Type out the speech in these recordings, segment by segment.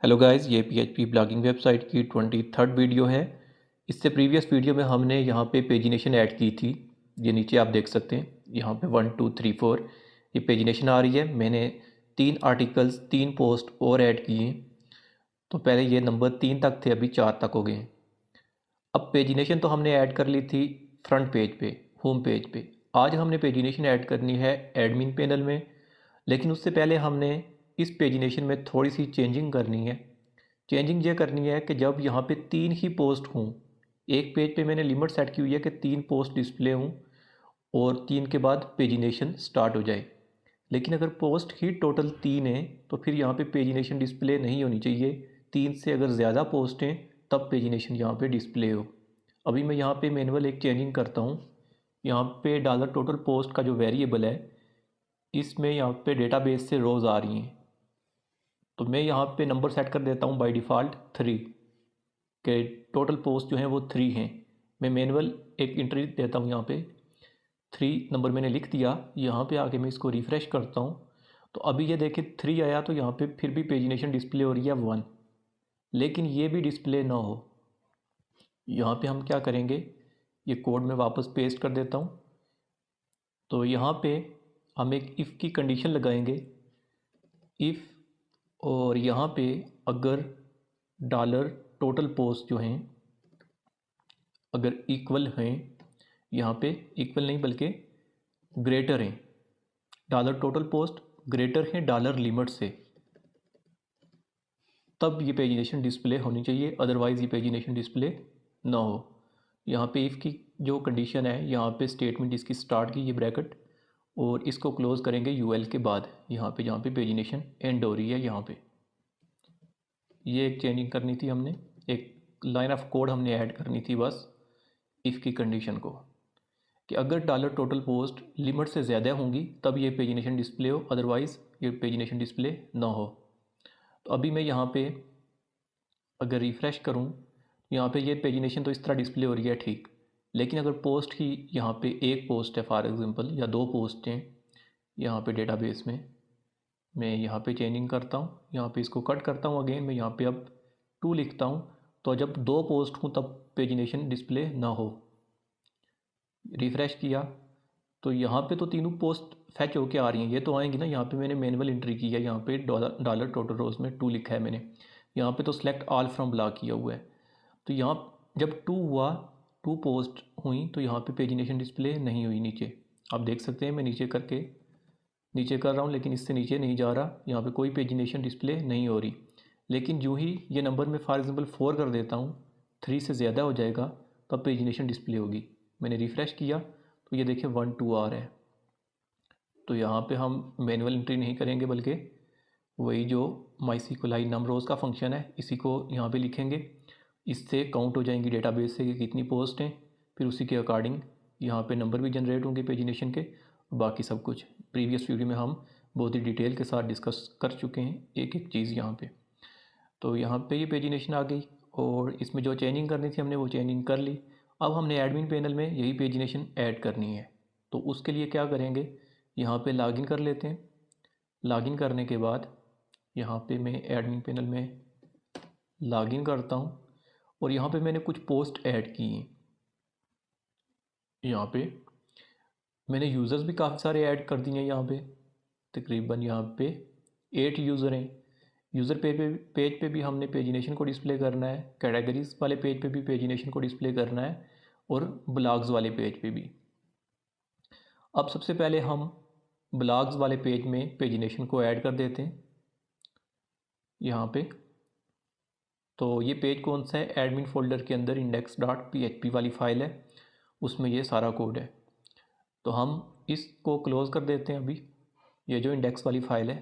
Hello guys, ये PHP blogging website की 23rd video है। इससे प्रीवियस वीडियो में हमने यहाँ पे पेजिनेशन ऐड की थी। ये नीचे आप देख सकते हैं, यहाँ पे 1 2 3 4 ये पेजिनेशन आ रही है। मैंने 3 आर्टिकल्स 3 पोस्ट और ऐड किए। तो पहले ये नंबर 3 तक थे, अभी 4 तक हो गए हैं। अब पेजिनेशन तो हमने ऐड कर ली थी फ्रंट पेज पे, होम पेज पे। आज हमने पेजिनेशन ऐड करनी है एडमिन पैनल में, लेकिन उससे पहले हमने इस पेजिनेशन में थोड़ी सी चेंजिंग करनी है। चेंजिंग ये करनी है कि जब यहाँ पे 3 ही पोस्ट हों, एक पेज पे मैंने लिमिट सेट की हुई है कि 3 पोस्ट डिस्प्ले हों और 3 के बाद पेजिनेशन स्टार्ट हो जाए। लेकिन अगर पोस्ट ही टोटल 3 है तो फिर यहाँ पे पेजिनेशन डिस्प्ले नहीं होनी चाहिए। 3 से अगर ज़्यादा पोस्ट हैं तब पेजिनेशन यहाँ पे डिस्प्ले हो। अभी मैं यहाँ पे मैनुअल एक चेंजिंग करता हूँ। यहाँ पे डॉलर टोटल पोस्ट का जो वेरिएबल है, इसमें यहाँ पे डेटाबेस से रोज़ आ रही हैं। तो मैं यहाँ पे नंबर सेट कर देता हूँ बाय डिफ़ॉल्ट 3 के टोटल पोस्ट जो हैं वो 3 हैं। मैं मैनुअल एक एंट्री देता हूँ यहाँ पे। 3 नंबर मैंने लिख दिया। यहाँ पे आके मैं इसको रिफ़्रेश करता हूँ तो अभी ये देखिए 3 आया, तो यहाँ पे फिर भी पेजिनेशन डिस्प्ले हो रही है 1। लेकिन ये भी डिस्प्ले ना हो, यहाँ पे हम क्या करेंगे, ये कोड में वापस पेस्ट कर देता हूँ। तो यहाँ पे हम एक इफ़ की कंडीशन लगाएंगे। इफ़ और यहाँ पे अगर डॉलर टोटल पोस्ट जो हैं अगर इक्वल हैं, यहाँ पे इक्वल नहीं बल्कि ग्रेटर हैं, डॉलर टोटल पोस्ट ग्रेटर हैं डॉलर लिमिट से, तब ये पेजिनेशन डिस्प्ले होनी चाहिए। अदरवाइज़ ये पेजिनेशन डिस्प्ले ना हो। यहाँ पे इफ़ की जो कंडीशन है, यहाँ पे स्टेटमेंट इसकी स्टार्ट की ये ब्रैकेट, और इसको क्लोज़ करेंगे यूएल के बाद, यहाँ पे जहाँ पे पेजिनेशन एंड हो रही है। यहाँ पे ये एक चेंजिंग करनी थी हमने, एक लाइन ऑफ कोड हमने ऐड करनी थी बस इफ़ की कंडीशन को, कि अगर डॉलर टोटल पोस्ट लिमिट से ज़्यादा होंगी तब ये पेजिनेशन डिस्प्ले हो, अदरवाइज़ ये पेजिनेशन डिस्प्ले ना हो। तो अभी मैं यहाँ पे अगर रिफ़्रेश करूँ, यहाँ पे ये पेजिनेशन तो इस तरह डिस्प्ले हो रही है, ठीक। लेकिन अगर पोस्ट ही यहाँ पे एक पोस्ट है फॉर एग्जांपल, या 2 पोस्ट हैं यहाँ पे डेटाबेस में, मैं यहाँ पे चेंजिंग करता हूँ, यहाँ पे इसको कट करता हूँ अगेन, मैं यहाँ पे अब 2 लिखता हूँ। तो जब 2 पोस्ट हूँ तब पेजिनेशन डिस्प्ले ना हो। रिफ़्रेश किया तो यहाँ पे तो तीनों पोस्ट फैच होके आ रही हैं, ये तो आएंगी ना। यहाँ पे मैंने मैनुअल एंट्री की है, यहाँ पे डॉलर टोटल रोज में 2 लिखा है मैंने। यहाँ पे तो सेलेक्ट ऑल फ्रॉम ब्लॉक किया हुआ है। तो यहाँ जब 2 हुआ, 2 पोस्ट हुई, तो यहाँ पे पेजिनेशन डिस्प्ले नहीं हुई नीचे। आप देख सकते हैं मैं नीचे कर रहा हूँ, लेकिन इससे नीचे नहीं जा रहा, यहाँ पे कोई पेजिनेशन डिस्प्ले नहीं हो रही। लेकिन जो ही ये नंबर में फॉर एग्जांपल 4 कर देता हूँ, 3 से ज़्यादा हो जाएगा तब पेजिनेशन डिस्प्ले होगी। मैंने रिफ़्रेश किया तो ये देखिए 1 2 आ रहा है। तो यहाँ पे हम मैनुअल एंट्री नहीं करेंगे, बल्कि वही जो MySQL नम रोज़ का फंक्शन है इसी को यहाँ पे लिखेंगे। इससे काउंट हो जाएंगी डेटाबेस से कि कितनी पोस्ट हैं, फिर उसी के अकॉर्डिंग यहाँ पे नंबर भी जनरेट होंगे पेजिनेशन के। बाकी सब कुछ प्रीवियस वीडियो में हम बहुत ही डिटेल के साथ डिस्कस कर चुके हैं, एक एक चीज़ यहाँ पे। तो यहाँ पे ये पेजिनेशन आ गई, और इसमें जो चेंजिंग करनी थी हमने वो चेंजिंग कर ली। अब हमने एडमिन पैनल में यही पेजिनेशन ऐड करनी है। तो उसके लिए क्या करेंगे, यहाँ पे लॉगिन कर लेते हैं। लॉगिन करने के बाद यहाँ पे मैं एडमिन पैनल में लॉगिन करता हूँ, और यहाँ पे मैंने कुछ पोस्ट ऐड की हैं। यहाँ पे मैंने यूज़र्स भी काफ़ी सारे ऐड कर दिए हैं। यहाँ पे तकरीबन यहाँ पे 8 यूज़र हैं। यूज़र पेज पे भी हमने पेजिनेशन को डिस्प्ले करना है, कैटेगरीज वाले पेज पे भी पेजिनेशन को डिस्प्ले करना है, और ब्लॉग्स वाले पेज पे भी। अब सबसे पहले हम ब्लॉग्स वाले पेज में पेजिनेशन को ऐड कर देते हैं यहाँ पे। तो ये पेज कौन सा है, एडमिन फोल्डर के अंदर index.php वाली फ़ाइल है, उसमें ये सारा कोड है। तो हम इसको क्लोज़ कर देते हैं अभी, ये जो इंडेक्स वाली फ़ाइल है।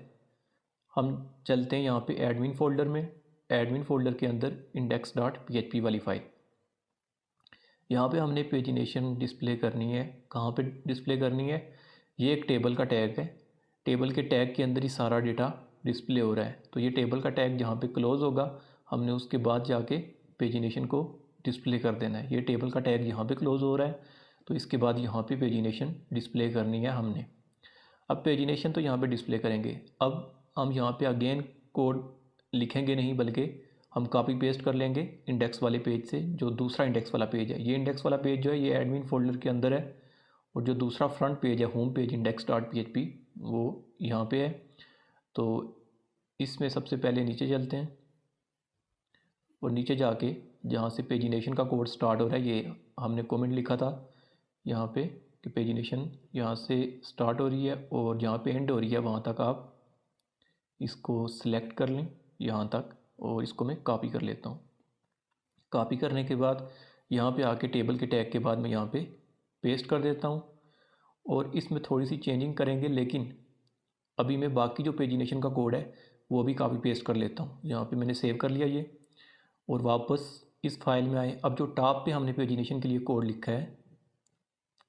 हम चलते हैं यहाँ पे एडमिन फ़ोल्डर में, एडमिन फ़ोल्डर के अंदर index.php वाली फ़ाइल। यहाँ पे हमने पेजिनेशन डिस्प्ले करनी है। कहाँ पे डिस्प्ले करनी है, ये एक टेबल का टैग है, टेबल के टैग के अंदर ही सारा डेटा डिस्प्ले हो रहा है। तो ये टेबल का टैग जहाँ पे क्लोज़ होगा, हमने उसके बाद जाके पेजिनेशन को डिस्प्ले कर देना है। ये टेबल का टैग यहाँ पे क्लोज़ हो रहा है, तो इसके बाद यहाँ पे पेजिनेशन डिस्प्ले करनी है हमने। अब पेजिनेशन तो यहाँ पे डिस्प्ले करेंगे। अब हम यहाँ पे अगेन कोड लिखेंगे नहीं, बल्कि हम कॉपी पेस्ट कर लेंगे इंडेक्स वाले पेज से। जो दूसरा इंडेक्स वाला पेज है, ये इंडेक्स वाला पेज जो है ये एडमिन फोल्डर के अंदर है, और जो दूसरा फ्रंट पेज है होम पेज index.php वो यहाँ पे है। तो इसमें सबसे पहले नीचे चलते हैं और नीचे जाके जहाँ से पेजिनेशन का कोड स्टार्ट हो रहा है, ये हमने कमेंट लिखा था यहाँ पे कि पेजिनेशन यहाँ से स्टार्ट हो रही है और जहाँ पे एंड हो रही है वहाँ तक आप इसको सिलेक्ट कर लें यहाँ तक, और इसको मैं कॉपी कर लेता हूँ। कॉपी करने के बाद यहाँ पे आके टेबल के टैग के बाद मैं यहाँ पे पेस्ट कर देता हूँ, और इसमें थोड़ी सी चेंजिंग करेंगे, लेकिन अभी मैं बाकी जो पेजिनेशन का कोड है वो भी कॉपी पेस्ट कर लेता हूँ। यहाँ पे मैंने सेव कर लिया ये, और वापस इस फाइल में आए। अब जो टॉप पे हमने पेजिनेशन के लिए कोड लिखा है,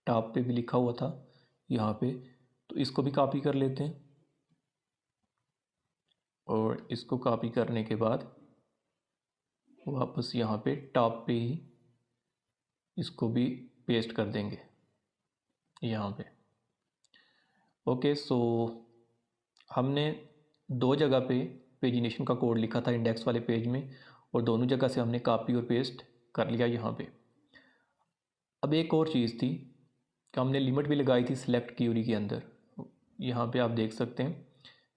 टॉप पे भी लिखा हुआ था यहाँ पे, तो इसको भी कॉपी कर लेते हैं, और इसको कॉपी करने के बाद वापस यहाँ पे टॉप पे ही इसको भी पेस्ट कर देंगे यहाँ पे। ओके, सो हमने दो जगह पे पेजिनेशन का कोड लिखा था इंडेक्स वाले पेज में, और दोनों जगह से हमने कॉपी और पेस्ट कर लिया यहाँ पे। अब एक और चीज़ थी कि हमने लिमिट भी लगाई थी सिलेक्ट क्यूरी के अंदर। यहाँ पे आप देख सकते हैं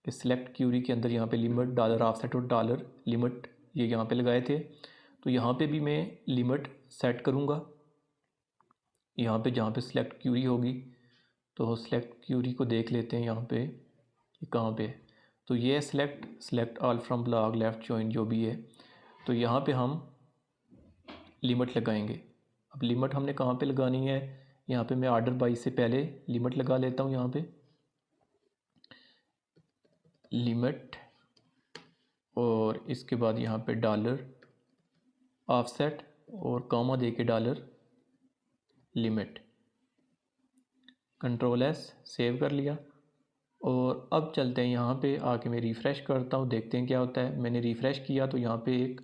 कि सिलेक्ट क्यूरी के अंदर यहाँ पे लिमिट डॉलर ऑफसेट और डॉलर लिमिट ये यहाँ पे लगाए थे। तो यहाँ पे भी मैं लिमिट सेट करूँगा यहाँ पे जहाँ पे सिलेक्ट क्यूरी होगी। तो सिलेक्ट क्यूरी को देख लेते हैं यहाँ पे ये कहाँ पे है। तो ये select all from block left join जो भी है, तो यहाँ पे हम लिमिट लगाएंगे। अब लिमिट हमने कहाँ पे लगानी है, यहाँ पे मैं ऑर्डर बाई से पहले लिमिट लगा लेता हूँ। यहाँ पे लिमिट, और इसके बाद यहाँ पे डॉलर ऑफसेट और कॉमा दे के dollar limit, control S save कर लिया। और अब चलते हैं यहाँ पे आके मैं रिफ़्रेश करता हूँ, देखते हैं क्या होता है। मैंने रिफ़्रेश किया तो यहाँ पे एक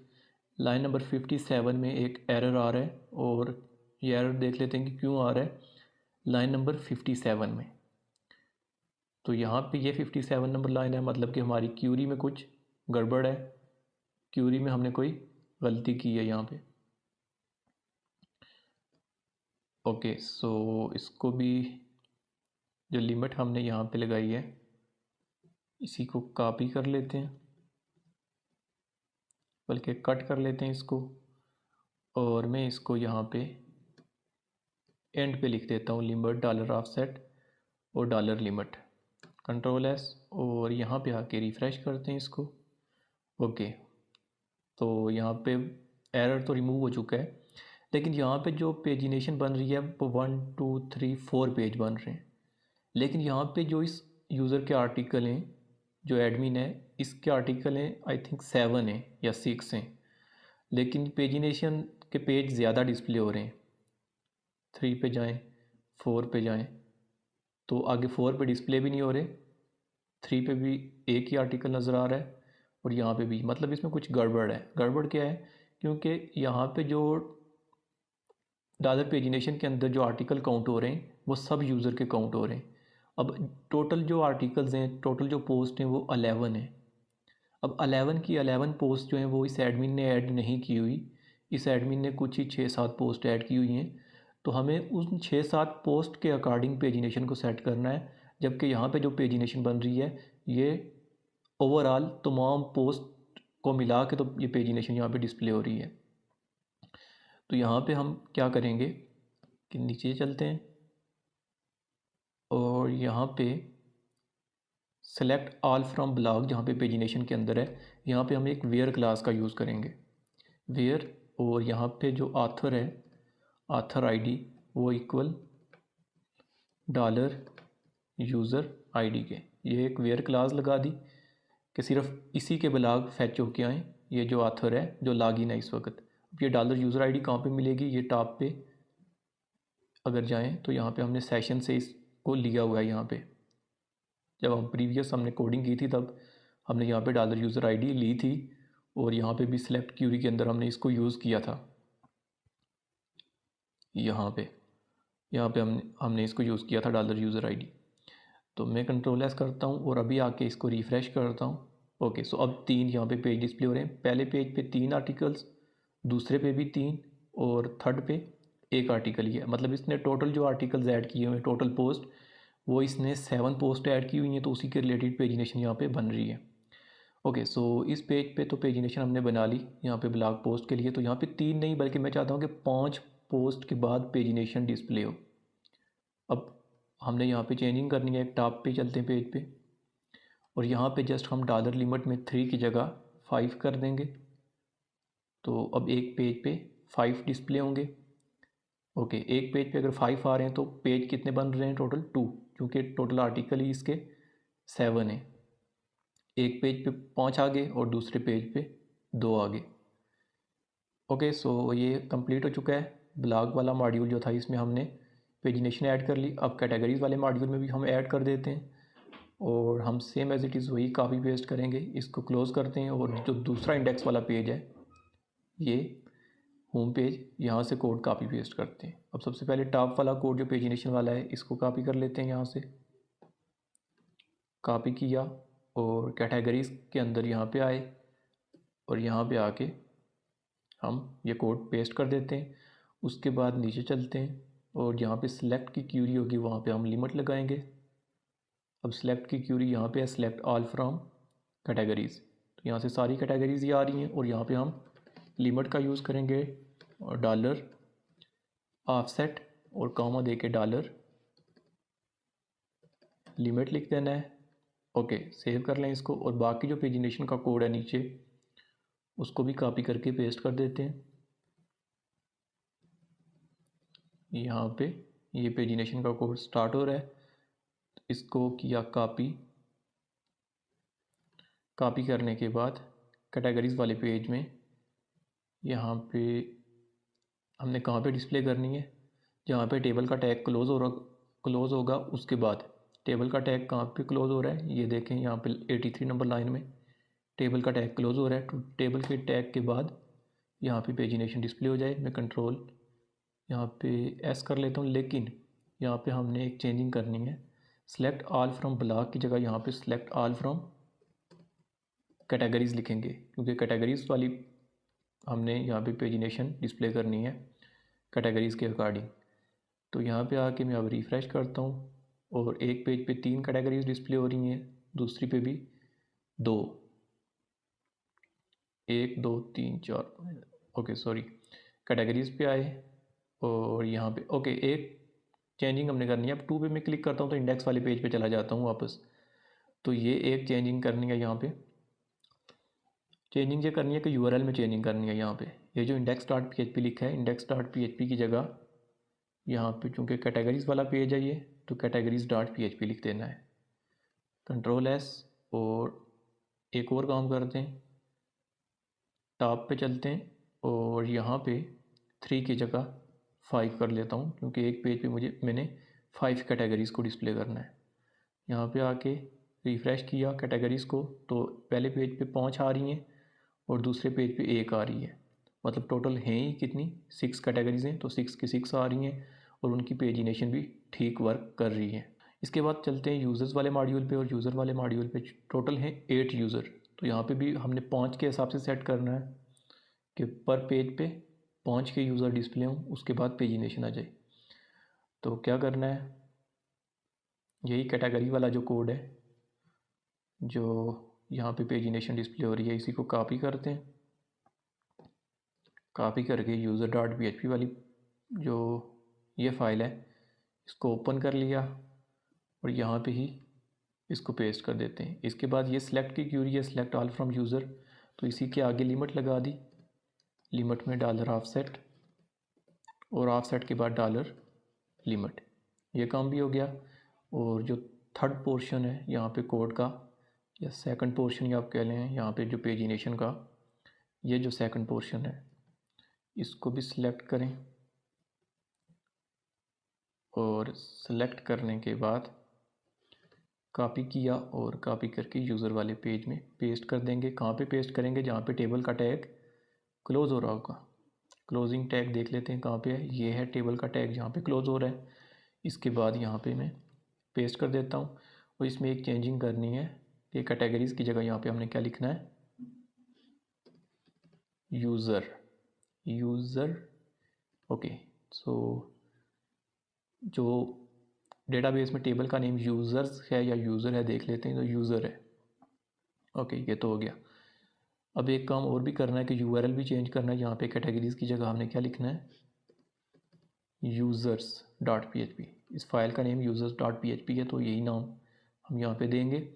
लाइन नंबर 57 में एक एरर आ रहा है, और ये एरर देख लेते हैं कि क्यों आ रहा है लाइन नंबर 57 में। तो यहाँ पे ये 57 नंबर लाइन है, मतलब कि हमारी क्यूरी में कुछ गड़बड़ है, क्यूरी में हमने कोई गलती की है यहाँ पे। ओके, सो इसको भी जो लिमिट हमने यहाँ पे लगाई है इसी को कॉपी कर लेते हैं, बल्कि कट कर लेते हैं इसको, और मैं इसको यहाँ पे एंड पे लिख देता हूँ लिमिट डॉलर ऑफसेट और डॉलर लिमिट, कंट्रोल एस, और यहाँ पे आके रिफ़्रेश करते हैं इसको। ओके, तो यहाँ पे एरर तो रिमूव हो चुका है, लेकिन यहाँ पे जो पेजिनेशन बन रही है वो 1 2 3 4 पेज बन रहे हैं। लेकिन यहाँ पे जो इस यूज़र के आर्टिकल हैं, जो एडमिन है इसके आर्टिकल हैं आई थिंक 7 हैं या 6 हैं, लेकिन पेजिनेशन के पेज ज़्यादा डिस्प्ले हो रहे हैं। 3 पे जाएं, 4 पे जाएं, तो आगे 4 पे डिस्प्ले भी नहीं हो रहे, 3 पे भी एक ही आर्टिकल नज़र आ रहा है, और यहाँ पे भी, मतलब इसमें कुछ गड़बड़ है। गड़बड़ क्या है, क्योंकि यहाँ पे जो डॉलर पेजिनेशन के अंदर जो आर्टिकल काउंट हो रहे हैं वो सब यूज़र के काउंट हो रहे हैं। अब टोटल जो आर्टिकल्स हैं, टोटल जो पोस्ट हैं वो 11 हैं। अब 11 की 11 पोस्ट जो हैं वो इस एडमिन ने ऐड नहीं की हुई, इस एडमिन ने कुछ ही 6-7 पोस्ट ऐड की हुई हैं। तो हमें उन 6-7 पोस्ट के अकॉर्डिंग पेजिनेशन को सेट करना है, जबकि यहाँ पे जो पेजिनेशन बन रही है ये ओवरऑल तमाम पोस्ट को मिला के तो ये पेजिनेशन यहाँ पे डिस्प्ले हो रही है। तो यहाँ पे हम क्या करेंगे कि नीचे चलते हैं, और यहाँ पे सेलेक्ट ऑल फ्रॉम ब्लॉक जहाँ पे पेजिनेशन के अंदर है, यहाँ पे हम एक वेयर क्लास का यूज़ करेंगे, वेयर, और यहाँ पे जो ऑथर है, ऑथर आईडी वो इक्वल डॉलर यूज़र आईडी के। ये एक वेयर क्लास लगा दी कि सिर्फ इसी के ब्लॉग फैच होके आएँ, ये जो ऑथर है जो लॉगिन है इस वक्त। अब ये डॉलर यूज़र आईडी कहाँ पे मिलेगी, ये टॉप पे अगर जाएं तो यहाँ पे हमने सेशन से इसको लिया हुआ है। यहाँ पे जब हम प्रीवियस हमने कोडिंग की थी तब हमने यहाँ पे डॉलर यूज़र आईडी ली थी, और यहाँ पे भी सिलेक्ट क्यूरी के अंदर हमने इसको यूज़ किया था। यहाँ पे हमने इसको यूज़ किया था डॉलर यूज़र आईडी। तो मैं कंट्रोल एस करता हूँ और अभी आके इसको रिफ़्रेश करता हूँ, ओके, सो अब 3 यहाँ पे पेज डिस्प्ले हो रहे हैं। पहले पेज पे 3 आर्टिकल्स, दूसरे पे भी 3 और थर्ड पे 1 आर्टिकल ही है। मतलब इसने टोटल जो आर्टिकल्स ऐड किए हुए हैं, टोटल पोस्ट, वो इसने 7 पोस्ट ऐड की हुई हैं, तो उसी के रिलेटेड पेजिनेशन यहाँ पे बन रही है। ओके, सो इस पेज पे तो पेजिनेशन हमने बना ली यहाँ पे ब्लॉग पोस्ट के लिए। तो यहाँ पे 3 नहीं बल्कि मैं चाहता हूँ कि 5 पोस्ट के बाद पेजिनेशन डिस्प्ले हो। अब हमने यहाँ पे चेंजिंग करनी है। टॉप पे चलते हैं पेज पे, और यहाँ पे जस्ट हम डॉलर लिमिट में 3 की जगह 5 कर देंगे। तो अब एक पेज पे 5 डिस्प्ले होंगे। ओके, एक पेज पे अगर 5 आ रहे हैं तो पेज कितने बन रहे हैं? टोटल 2, क्योंकि टोटल आर्टिकल ही इसके 7 हैं। एक पेज पे 5 आ गए और दूसरे पेज पे 2 आ गए। ओके, सो ये कंप्लीट हो चुका है। ब्लॉग वाला मॉड्यूल जो था इसमें हमने पेजिनेशन ऐड कर ली। अब कैटेगरीज वाले मॉड्यूल में भी हम ऐड कर देते हैं, और हम सेम एज इट इज़ वही कॉपी पेस्ट करेंगे। इसको क्लोज़ करते हैं, और जो दूसरा इंडेक्स वाला पेज है, ये होम पेज, यहाँ से कोड कॉपी पेस्ट करते हैं। अब सबसे पहले टॉप वाला कोड जो पेजिनेशन वाला है, इसको कॉपी कर लेते हैं। यहाँ से कॉपी किया और कैटेगरीज के अंदर यहाँ पे आए, और यहाँ पे आके हम ये कोड पेस्ट कर देते हैं। उसके बाद नीचे चलते हैं, और जहाँ पे सिलेक्ट की क्यूरी होगी वहाँ पे हम लिमिट लगाएंगे। अब सिलेक्ट की क्यूरी यहाँ पे है सिलेक्ट ऑल फ्रॉम कैटेगरीज़, तो यहाँ से सारी कैटेगरीज ही आ रही हैं, और यहाँ पे हम लिमिट का यूज़ करेंगे, और डॉलर ऑफसेट और कॉमा दे के डॉलर लिमिट लिख देना है। ओके, सेव कर लें इसको, और बाकी जो पेजिनेशन का कोड है नीचे, उसको भी कॉपी करके पेस्ट कर देते हैं। यहाँ पे ये पेजिनेशन का कोड स्टार्ट हो रहा है, तो इसको किया कॉपी करने के बाद कैटेगरीज वाले पेज में यहाँ पे हमने कहाँ पे डिस्प्ले करनी है? जहाँ पे टेबल का टैग क्लोज़ होगा उसके बाद। टेबल का टैग कहाँ पे क्लोज़ हो रहा है? ये देखें, यहाँ पे 83 नंबर लाइन में टेबल का टैग क्लोज़ हो रहा है। तो टेबल के टैग के बाद यहाँ पे पेजिनेशन डिस्प्ले हो जाए। मैं कंट्रोल यहाँ पे एस कर लेता हूँ, लेकिन यहाँ पे हमने एक चेंजिंग करनी है। सेलेक्ट ऑल फ्रॉम ब्लॉक की जगह यहाँ पे सेलेक्ट ऑल फ्रॉम कैटेगरीज लिखेंगे, क्योंकि कैटेगरीज वाली हमने यहाँ पे पेजिनेशन डिस्प्ले करनी है कैटेगरीज़ के अकॉर्डिंग। तो यहाँ पे आके मैं अब रिफ़्रेश करता हूँ, और एक पेज पे 3 कैटेगरीज डिस्प्ले हो रही हैं, दूसरी पे भी 2, 1 2 3 4। ओके सॉरी, कैटेगरीज पे आए, और यहाँ पे ओके एक चेंजिंग हमने करनी है। अब 2 पे मैं क्लिक करता हूँ तो इंडेक्स वाले पेज पे चला जाता हूँ वापस। तो ये एक चेंजिंग करनी है। यहाँ पे चेंजिंग ये करनी है कि यूआरएल में चेंजिंग करनी है। यहाँ पे ये जो इंडेक्स डॉट पीएचपी लिखा है, इंडेक्स डॉट पीएचपी की जगह यहाँ पे चूँकि कैटेगरीज वाला पेज है ये, तो कैटेगरीज डॉट पीएचपी लिख देना है। कंट्रोल एस, और एक और काम करते हैं, टॉप पे चलते हैं, और यहाँ पे 3 की जगह 5 कर लेता हूँ, क्योंकि एक पेज पे मैंने 5 कैटेगरीज़ को डिस्प्ले करना है। यहाँ पे आके रिफ़्रेश किया कैटेगरीज़ को, तो पहले पेज पे 5 आ रही हैं, और दूसरे पेज पे 1 आ रही है। मतलब टोटल हैं ही कितनी? 6 कैटेगरीज़ हैं, तो 6 की 6 आ रही हैं, और उनकी पेजिनेशन भी ठीक वर्क कर रही है। इसके बाद चलते हैं यूज़र्स वाले मॉड्यूल पे, और यूज़र वाले मॉड्यूल पे टोटल हैं 8 यूज़र। तो यहाँ पे भी हमने 5 के हिसाब से सेट करना है कि पर पेज पे 5 के यूज़र डिस्प्ले हों, उसके बाद पेजिनेशन आ जाए। तो क्या करना है, यही कैटेगरी वाला जो कोड है जो यहाँ पे पेजिनेशन डिस्प्ले हो रही है, इसी को कॉपी करते हैं। कॉपी करके यूज़र डॉट पीएचपी वाली जो ये फ़ाइल है, इसको ओपन कर लिया, और यहाँ पे ही इसको पेस्ट कर देते हैं। इसके बाद ये सिलेक्ट की क्यूरी है सिलेक्ट ऑल फ्रॉम यूज़र, तो इसी के आगे लिमिट लगा दी। लिमिट में डॉलर ऑफसेट, और ऑफसेट के बाद डॉलर लिमिट। ये काम भी हो गया। और जो थर्ड पोर्शन है यहाँ पे कोड का, या सेकंड पोर्शन या आप कह लें यहाँ पे जो पेजिनेशन का, ये जो सेकंड पोर्शन है, इसको भी सिलेक्ट करें, और सिलेक्ट करने के बाद कॉपी किया, और कॉपी करके यूज़र वाले पेज में पेस्ट कर देंगे। कहाँ पे पेस्ट करेंगे? जहाँ पे टेबल का टैग क्लोज़ हो रहा होगा। क्लोजिंग टैग देख लेते हैं कहाँ पे है। ये है टेबल का टैग जहाँ पे क्लोज़ हो रहा है। इसके बाद यहाँ पे मैं पेस्ट कर देता हूँ, और इसमें एक चेंजिंग करनी है। ये कैटेगरीज़ की जगह यहाँ पे हमने क्या लिखना है, यूज़र। ओके, सो जो डेटाबेस में टेबल का नेम यूज़र्स है या यूज़र है देख लेते हैं, तो यूज़र है। ओके, ये तो हो गया। अब एक काम और भी करना है कि यूआरएल भी चेंज करना है। यहाँ पे कैटेगरीज़ की जगह हमने क्या लिखना है, users.php। इस फाइल का नेम users.php है, तो यही नाम हम यहाँ पे देंगे।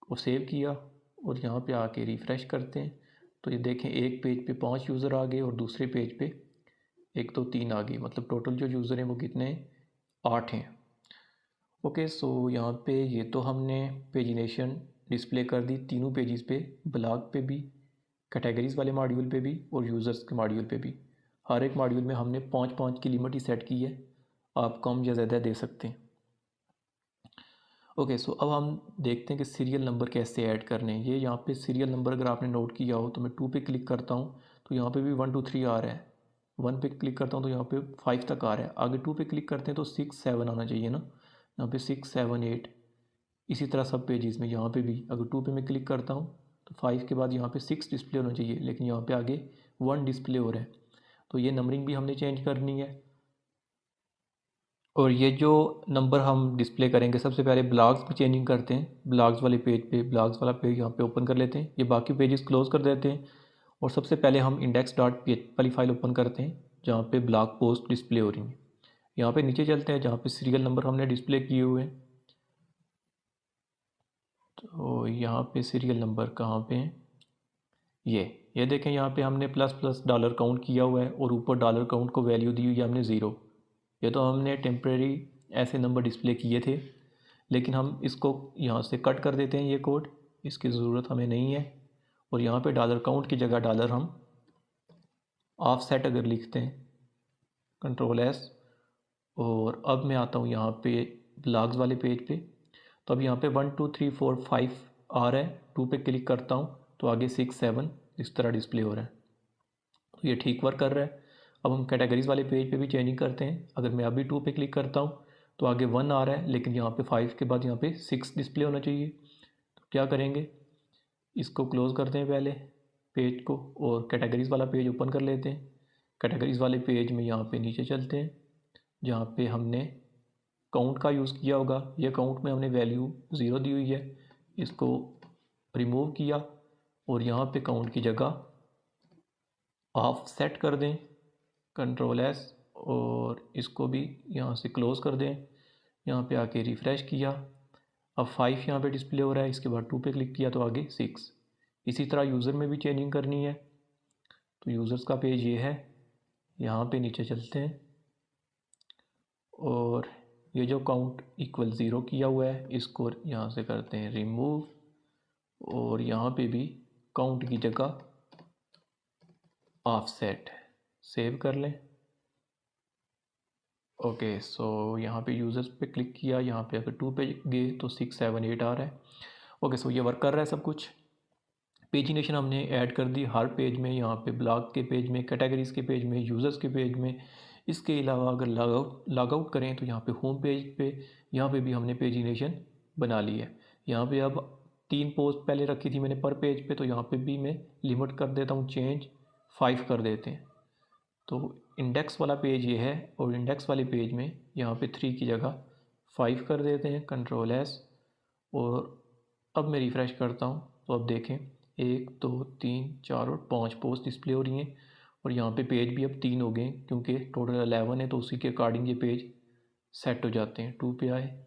और सेव किया और यहाँ पे आके रिफ़्रेश करते हैं, तो ये देखें एक पेज पे 5 यूज़र आ गए और दूसरे पेज पे 1 2 3 आ गए। मतलब टोटल जो यूज़र हैं वो कितने हैं, 8 हैं। ओके, सो यहाँ पे ये तो हमने पेजिनेशन डिस्प्ले कर दी तीनों पेजेस पे, ब्लॉग पे भी, कैटेगरीज़ वाले मॉड्यूल पे भी और यूज़र्स के मॉड्यूल पे भी। हर एक मॉड्यूल में हमने 5 की लिमिट ही सेट की है, आप कम या ज़्यादा दे सकते हैं। ओके, सो अब हम देखते हैं कि सीरियल नंबर कैसे ऐड करने हैं। ये यहाँ पे सीरियल नंबर अगर आपने नोट किया हो तो मैं 2 पे क्लिक करता हूँ तो यहाँ पे भी 1 2 3 आ रहा है। 1 पे क्लिक करता हूँ तो यहाँ पे 5 तक आ रहा है। आगे 2 पे क्लिक करते हैं तो 6 7 आना चाहिए ना, यहाँ पे 6 7 8। इसी तरह सब पेजेस में यहाँ पे भी अगर 2 पे मैं क्लिक करता हूँ तो 5 के बाद यहाँ पे 6 डिस्प्ले होना चाहिए, लेकिन यहाँ पे आगे 1 डिस्प्ले हो रहा है। तो ये नंबरिंग भी हमने चेंज करनी है। और ये जो नंबर हम डिस्प्ले करेंगे, सबसे पहले ब्लॉग्स की चेंजिंग करते हैं। ब्लॉग्स वाले पेज पे, ब्लॉग्स वाला पेज यहाँ पे ओपन कर लेते हैं, ये बाकी पेजेस क्लोज कर देते हैं और सबसे पहले हम index.php वाली फाइल ओपन करते हैं जहाँ पे ब्लॉग पोस्ट डिस्प्ले हो रही हैं। यहाँ पे नीचे चलते हैं जहाँ पे सीरियल नंबर हमने डिस्प्ले किए हुए हैं। तो यहाँ पे सीरियल नंबर कहाँ पे हैं, ये देखें यहाँ पे हमने प्लस प्लस डॉलर काउंट किया हुआ है और ऊपर डॉलर काउंट को वैल्यू दी हुई है हमने 0। ये तो हमने टेम्प्रेरी ऐसे नंबर डिस्प्ले किए थे, लेकिन हम इसको यहाँ से कट कर देते हैं, ये कोड इसकी ज़रूरत हमें नहीं है। और यहाँ पे डॉलर काउंट की जगह डॉलर हम ऑफसेट अगर लिखते हैं, Ctrl+S। और अब मैं आता हूँ यहाँ पे ब्लॉग्स वाले पेज पे, तो अब यहाँ पे 1 2 3 4 5 आ रहा है। 2 पे क्लिक करता हूँ तो आगे 6 7 इस तरह डिस्प्ले हो रहा है, तो ये ठीक वर्क कर रहा है। अब हम कैटेगरीज़ वाले पेज पे भी चेंजिंग करते हैं। अगर मैं अभी 2 पे क्लिक करता हूँ तो आगे 1 आ रहा है, लेकिन यहाँ पे 5 के बाद यहाँ पे 6 डिस्प्ले होना चाहिए। तो क्या करेंगे, इसको क्लोज़ करते हैं पहले पेज को और कैटेगरीज़ वाला पेज ओपन कर लेते हैं। कैटेगरीज़ वाले पेज में यहाँ पे नीचे चलते हैं जहाँ पे हमने काउंट का यूज़ किया होगा। ये काउंट में हमने वैल्यू 0 दी हुई है, इसको रिमूव किया और यहाँ पे काउंट की जगह ऑफ सेट कर दें, Ctrl+S। और इसको भी यहाँ से क्लोज़ कर दें। यहाँ पे आके रिफ़्रेश किया, अब 5 यहाँ पे डिस्प्ले हो रहा है। इसके बाद 2 पे क्लिक किया तो आगे 6। इसी तरह यूज़र में भी चेंजिंग करनी है। तो यूज़र्स का पेज ये है, यहाँ पे नीचे चलते हैं और ये जो काउंट इक्वल 0 किया हुआ है इसको यहाँ से करते हैं रिमूव और यहाँ पे भी काउंट की जगह ऑफसेट, सेव कर लें। ओके, सो यहाँ पे यूज़र्स पे क्लिक किया, यहाँ पे अगर 2 पे गए तो 6 7 8 आ रहा है। ओके, सो ये वर्क कर रहा है सब कुछ। पेजिनेशन हमने ऐड कर दी हर पेज में, यहाँ पे ब्लॉग के पेज में, कैटेगरीज़ के पेज में, यूज़र्स के पेज में। इसके अलावा अगर लॉग आउट करें तो यहाँ पे होम पेज पे, यहाँ पे भी हमने पेजिनेशन बना ली है। यहाँ पे अब 3 पोस्ट पहले रखी थी मैंने पर पेज पे, तो यहाँ पे भी मैं लिमिट कर देता हूँ, चेंज 5 कर देते हैं। तो इंडेक्स वाला पेज ये है और इंडेक्स वाले पेज में यहाँ पे 3 की जगह 5 कर देते हैं, Ctrl+S। और अब मैं रिफ़्रेश करता हूँ तो अब देखें 1 2 3 4 और 5 पोस्ट डिस्प्ले हो रही हैं। और यहाँ पे पेज भी अब 3 हो गए क्योंकि टोटल 11 है, तो उसी के अकॉर्डिंग ये पेज सेट हो जाते हैं। 2 पे आए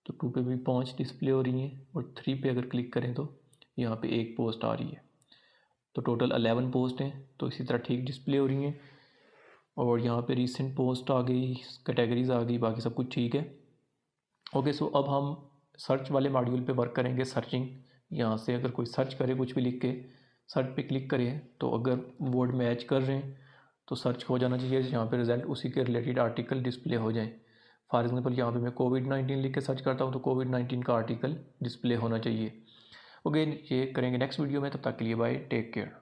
तो 2 पे भी 5 डिस्प्ले हो रही हैं और 3 पे अगर क्लिक करें तो यहाँ पे 1 पोस्ट आ रही है। तो टोटल 11 पोस्ट हैं, तो इसी तरह ठीक डिस्प्ले हो रही हैं। और यहाँ पे रीसेंट पोस्ट आ गई, कैटेगरीज आ गई, बाकी सब कुछ ठीक है। ओके, सो अब हम सर्च वाले मॉड्यूल पे वर्क करेंगे। सर्चिंग, यहाँ से अगर कोई सर्च करे कुछ भी लिख के, सर्च पे क्लिक करें तो अगर वर्ड मैच कर रहे हैं तो सर्च हो जाना चाहिए, यहाँ पे रिजल्ट उसी के रिलेटेड आर्टिकल डिस्प्ले हो जाए। फॉर एग्जांपल यहाँ पे मैं कोविड-19 लिख के सर्च करता हूँ तो कोविड-19 का आर्टिकल डिस्प्ले होना चाहिए। ओके, ये करेंगे नेक्स्ट वीडियो में, तब तक के लिए बाय, टेक केयर।